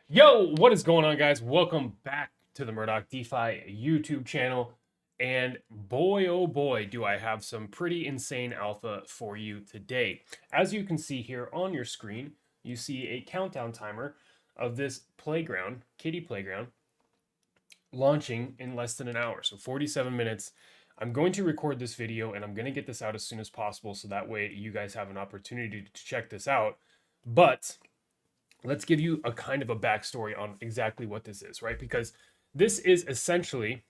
Yo, what is going on, guys? Welcome back to the Murdoch DeFi YouTube channel. And boy, oh boy, do I have some pretty insane alpha for you today. As you can see here on your screen, you see a countdown timer of this playground, kiddie playground, launching in less than an hour. So 47 minutes. I'm going to record this video and I'm going to get this out as soon as possible so that way you guys have an opportunity to check this out. But let's give you a kind of a backstory on exactly what this is, right? Because this is essentially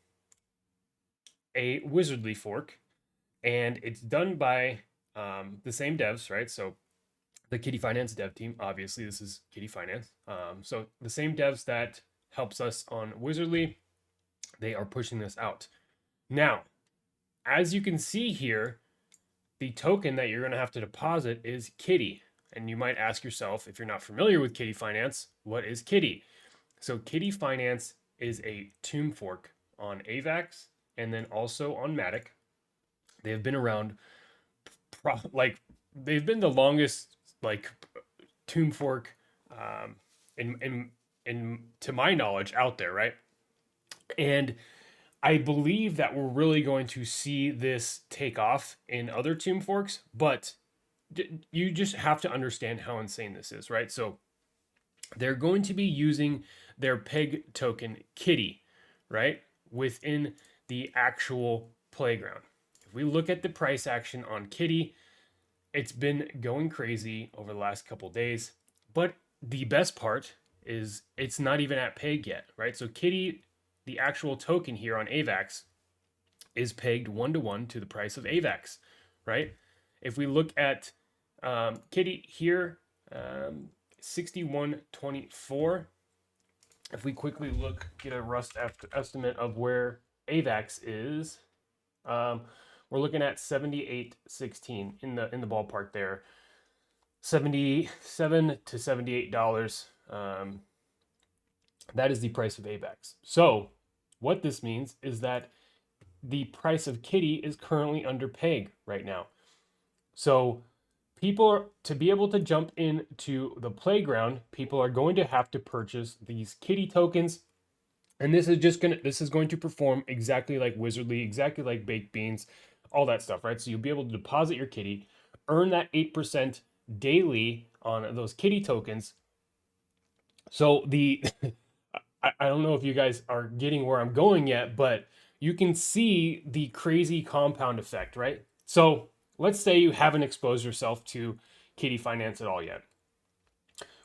a Wizardly fork, and it's done by the same devs, right? So the Kitty Finance dev team, obviously, this is Kitty Finance. So the same devs that helps us on Wizardly, they are pushing this out. Now, as you can see here, the token that you're going to have to deposit is Kitty. And you might ask yourself, if you're not familiar with Kitty Finance, what is Kitty? So Kitty Finance is a tomb fork on AVAX and then also on Matic. They have been around, like they've been the longest like tomb fork in to my knowledge out there, right? And I believe that we're really going to see this take off in other tomb forks, but you just have to understand how insane this is, right? So they're going to be using their peg token Kitty, right, within the actual playground. If we look at the price action on Kitty, it's been going crazy over the last couple days. But the best part is it's not even at peg yet, right? So Kitty, the actual token here on AVAX, is pegged 1-to-1 to the price of AVAX, right? If we look at Kitty here, 61.24. If we quickly look, get a Rust estimate of where AVAX is, we're looking at 78.16 in the ballpark there. 77 to $78. That is the price of AVAX. So what this means is that the price of Kitty is currently under peg right now. So people are, to be able to jump into the playground, people are going to have to purchase these Kitty tokens. And this is going to perform exactly like Wizardly, exactly like Baked Beans, all that stuff, right? So you'll be able to deposit your Kitty, earn that 8% daily on those Kitty tokens. So the I don't know if you guys are getting where I'm going yet, but you can see the crazy compound effect, right? So let's say you haven't exposed yourself to Kitty Finance at all yet.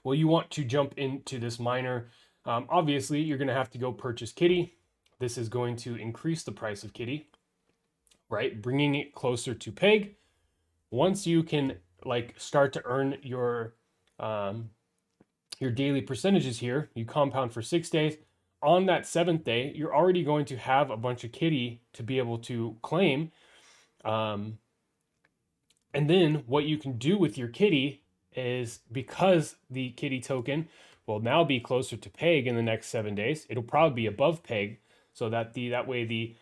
Well, you want to jump into this miner. Obviously, you're going to have to go purchase Kitty. This is going to increase the price of Kitty, right? Bringing it closer to peg. Once you can like start to earn your daily percentages here, you compound for 6 days. On that 7th day, you're already going to have a bunch of Kitty to be able to claim. And then what you can do with your Kitty is, because the Kitty token will now be closer to peg in the next 7 days, it'll probably be above peg, so that that way the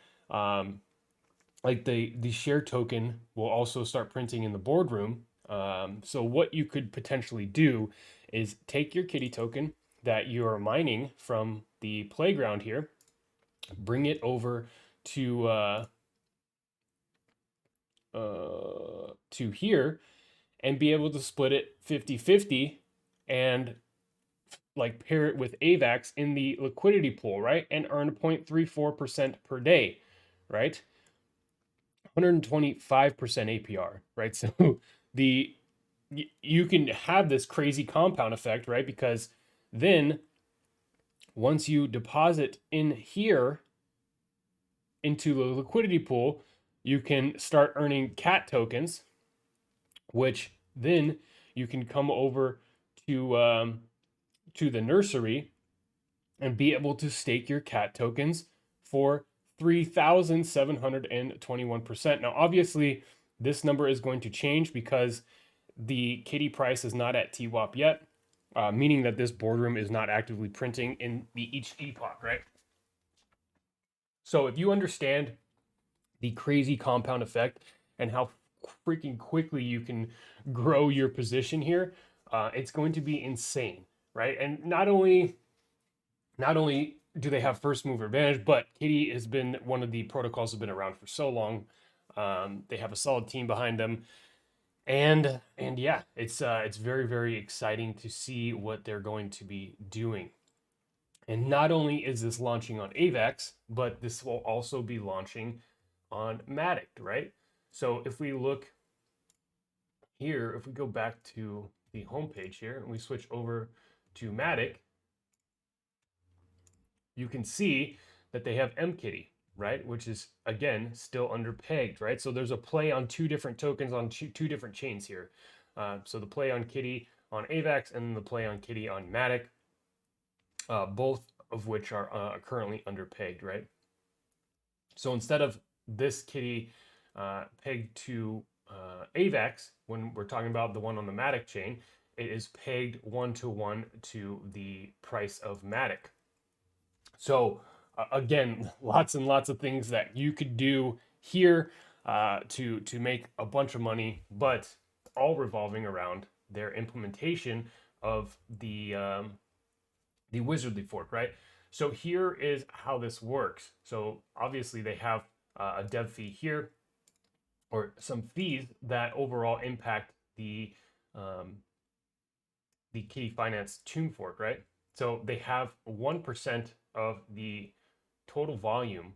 the share token will also start printing in the boardroom. So what you could potentially do is take your Kitty token that you are mining from the playground here, bring it over to here, and be able to split it 50-50 and like pair it with AVAX in the liquidity pool, right? And earn 0.34% per day, right? 125% APR, right? So the you can have this crazy compound effect, right? Because then once you deposit in here into the liquidity pool, you can start earning cat tokens, which then you can come over to the nursery and be able to stake your cat tokens for 3,721%. Now, obviously, this number is going to change because the Kitty price is not at TWAP yet, meaning that this boardroom is not actively printing in each epoch, right? So if you understand the crazy compound effect and how freaking quickly you can grow your position here, it's going to be insane, right? And not only not only do they have first mover advantage, but Kitty has been one of the protocols have been around for so long. They have a solid team behind them, and yeah, it's very very exciting to see what they're going to be doing. And not only is this launching on AVAX, but this will also be launching on Matic, right? So if we look here, if we go back to the homepage here and we switch over to Matic, you can see that they have MKitty, right? Which is again still underpegged, right? So there's a play on two different tokens on two different chains here. So the play on Kitty on AVAX and the play on Kitty on Matic, both of which are currently underpegged, right? So instead of this Kitty pegged to AVAX, when we're talking about the one on the Matic chain, it is pegged 1-to-1 to the price of Matic. So again, lots and lots of things that you could do here to make a bunch of money, but all revolving around their implementation of the Wizardly fork, right? So here is how this works. So obviously they have a dev fee here, or some fees that overall impact um, the Kitty Finance Tune fork, right? So they have 1% of the total volume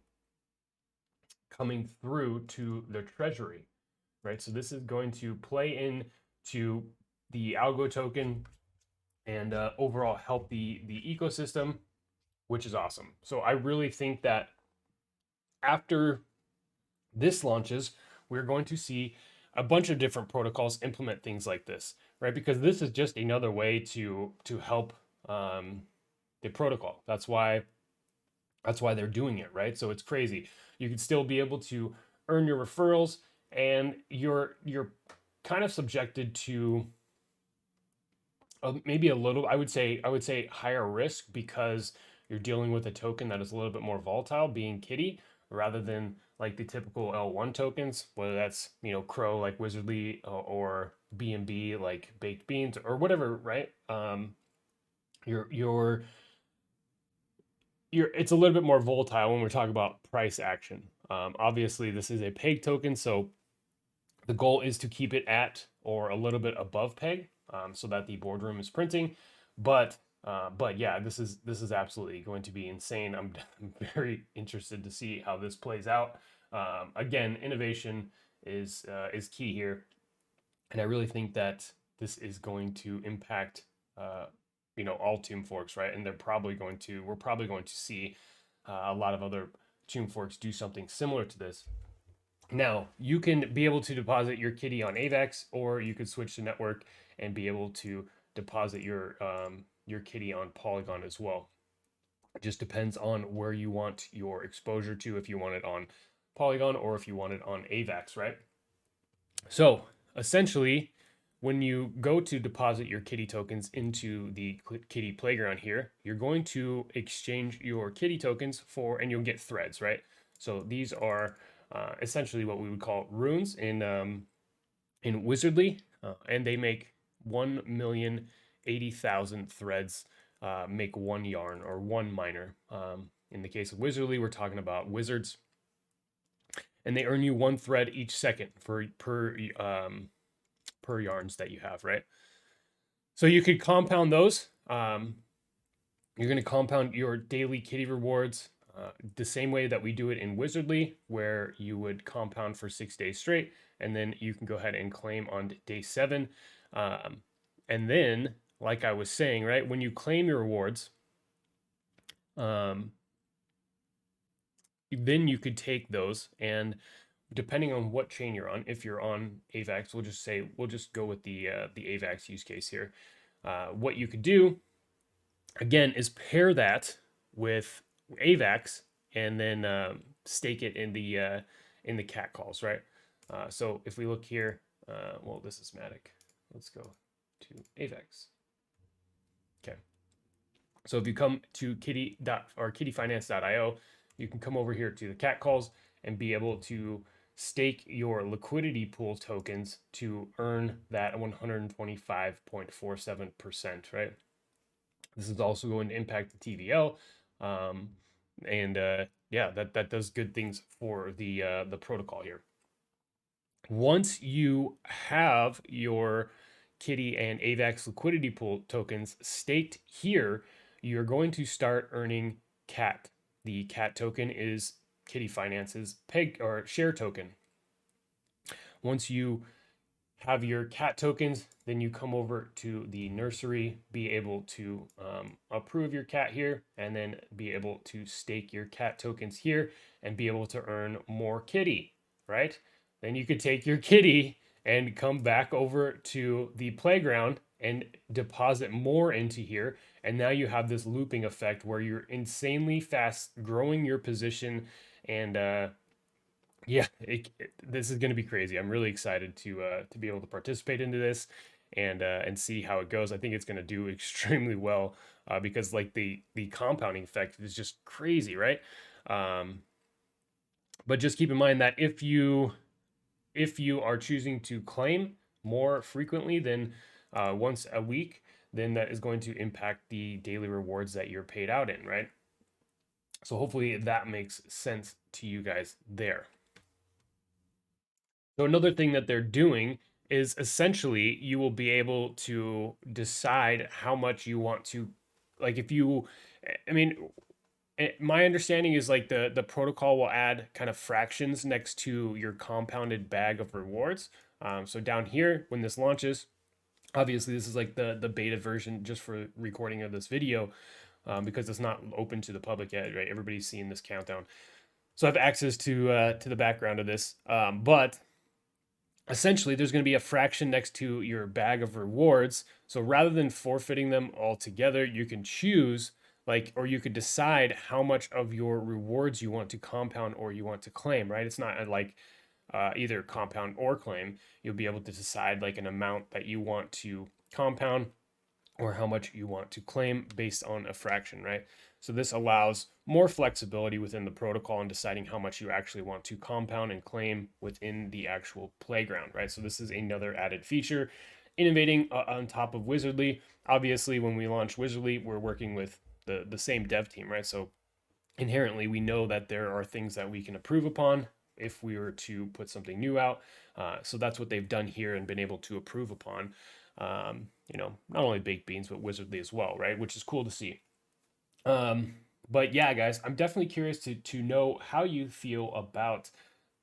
coming through to their treasury, right? So this is going to play in to the algo token and overall help the ecosystem, which is awesome. So I really think that after this launches, we're going to see a bunch of different protocols implement things like this, right? Because this is just another way to help the protocol. That's why they're doing it, right? So it's crazy. You could still be able to earn your referrals, and you're kind of subjected to maybe a little. I would say higher risk because you're dealing with a token that is a little bit more volatile, being Kitty, rather than like the typical L1 tokens, whether that's Crow like Wizardly or BNB like Baked Beans or whatever, right? You're you're it's a little bit more volatile when we're talking about price action. Obviously, this is a peg token, so the goal is to keep it at or a little bit above peg, so that the boardroom is printing. But yeah, this is absolutely going to be insane. I'm very interested to see how this plays out. Again, innovation is key here, and I really think that this is going to impact all tomb forks, right? And we're probably going to see a lot of other tomb forks do something similar to this. Now, you can be able to deposit your kitty on AVAX, or you could switch to network and be able to deposit your kitty on Polygon as well. It just depends on where you want your exposure to, if you want it on Polygon or if you want it on AVAX, right? So essentially, when you go to deposit your kitty tokens into the kitty playground here, you're going to exchange your kitty tokens and you'll get threads, right? So these are essentially what we would call runes in Wizardly, and they make 1,080,000 threads make one yarn or one miner. In the case of Wizardly, we're talking about wizards, and they earn you one thread each second for per yarns that you have, right? So you could compound those. You're going to compound your daily kitty rewards the same way that we do it in Wizardly, where you would compound for 6 days straight, and then you can go ahead and claim on day 7. And then, like I was saying, right, when you claim your rewards, then you could take those, and depending on what chain you're on, if you're on AVAX, we'll just go with the AVAX use case here. What you could do again is pair that with AVAX and then stake it in the cat calls, right? So if we look here, well, this is Matic. Let's go to AVAX. Okay. So if you come to kittyfinance.io, you can come over here to the cat calls and be able to stake your liquidity pool tokens to earn that 125.47%, right? This is also going to impact the TVL, um, and yeah, that does good things for the protocol here. Once you have your Kitty and AVAX liquidity pool tokens staked here, you're going to start earning CAT. The CAT token is Kitty Finance's peg or share token. Once you have your CAT tokens, then you come over to the nursery, be able to approve your CAT here, and then be able to stake your CAT tokens here and be able to earn more Kitty, right? Then you could take your Kitty and come back over to the playground and deposit more into here. And now you have this looping effect where you're insanely fast growing your position and yeah, this is going to be crazy. I'm really excited to be able to participate into this and see how it goes. I think it's going to do extremely well because like the compounding effect is just crazy, right? Um, but just keep in mind that if you are choosing to claim more frequently than once a week, then that is going to impact the daily rewards that you're paid out in, right? So hopefully that makes sense to you guys there. So another thing that they're doing is essentially you will be able to decide how much you want to, like if you, I mean, my understanding is like the protocol will add kind of fractions next to your compounded bag of rewards. So down here when this launches, obviously this is like the beta version just for recording of this video because it's not open to the public yet, right? Everybody's seeing this countdown, so I have access to the background of this, but essentially there's going to be a fraction next to your bag of rewards. So rather than forfeiting them all together, you can choose like, or you could decide how much of your rewards you want to compound or you want to claim, right? It's not like either compound or claim. You'll be able to decide like an amount that you want to compound or how much you want to claim based on a fraction, right? So this allows more flexibility within the protocol in deciding how much you actually want to compound and claim within the actual playground, right? So this is another added feature. Innovating on top of Wizardly. Obviously, when we launch Wizardly, we're working with the same dev team, right? So inherently, we know that there are things that we can improve upon if we were to put something new out. So that's what they've done here and been able to improve upon. Not only baked beans, but Wizardly as well, right? Which is cool to see. Um, but yeah, guys, I'm definitely curious to know how you feel about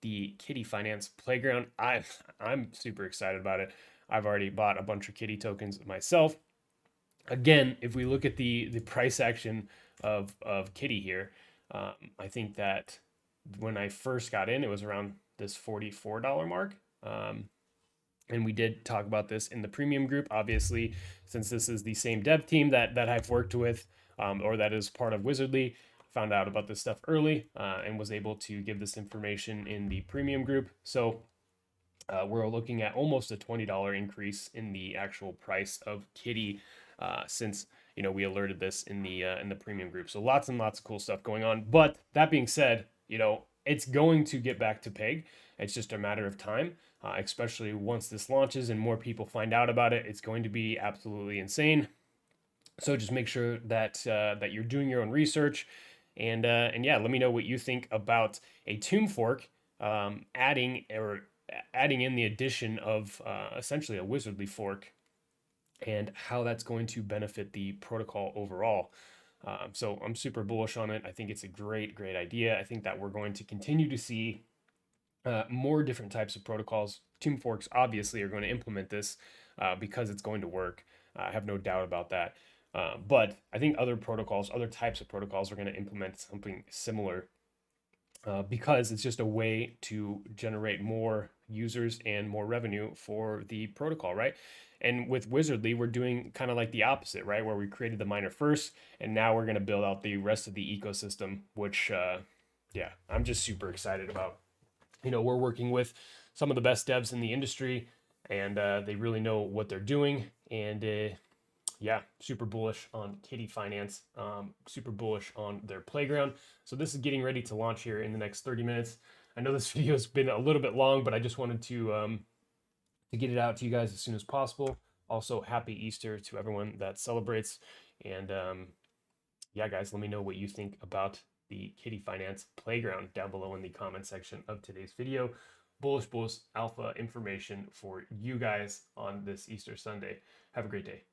the Kitty Finance Playground. I'm super excited about it. I've already bought a bunch of Kitty tokens myself. Again, if we look at the price action of Kitty here, I think that when I first got in, it was around this $44 mark. And we did talk about this in the premium group. Obviously, since this is the same dev team that I've worked with, or that is part of Wizardly, found out about this stuff early and was able to give this information in the premium group. So we're looking at almost a $20 increase in the actual price of Kitty since we alerted this in the premium group. So lots and lots of cool stuff going on. But that being said, it's going to get back to peg. It's just a matter of time, especially once this launches and more people find out about it. It's going to be absolutely insane. So just make sure that you're doing your own research, and yeah, let me know what you think about a tomb fork adding in the addition of essentially a wizardly fork and how that's going to benefit the protocol overall. So I'm super bullish on it. I think it's a great idea. I think that we're going to continue to see more different types of protocols. Tomb forks obviously are going to implement this because it's going to work. I have no doubt about that. But I think other protocols, other types of protocols, are going to implement something similar because it's just a way to generate more users and more revenue for the protocol, right? And with Wizardly, we're doing kind of like the opposite, right? Where we created the miner first, and now we're going to build out the rest of the ecosystem, which, yeah, I'm just super excited about. We're working with some of the best devs in the industry, and they really know what they're doing. And yeah, super bullish on Kitty Finance, super bullish on their playground. So this is getting ready to launch here in the next 30 minutes. I know this video has been a little bit long, but I just wanted to get it out to you guys as soon as possible. Also, happy Easter to everyone that celebrates. And yeah, guys, let me know what you think about the Kitty Finance Playground down below in the comment section of today's video. Bullish Bulls Alpha information for you guys on this Easter Sunday. Have a great day.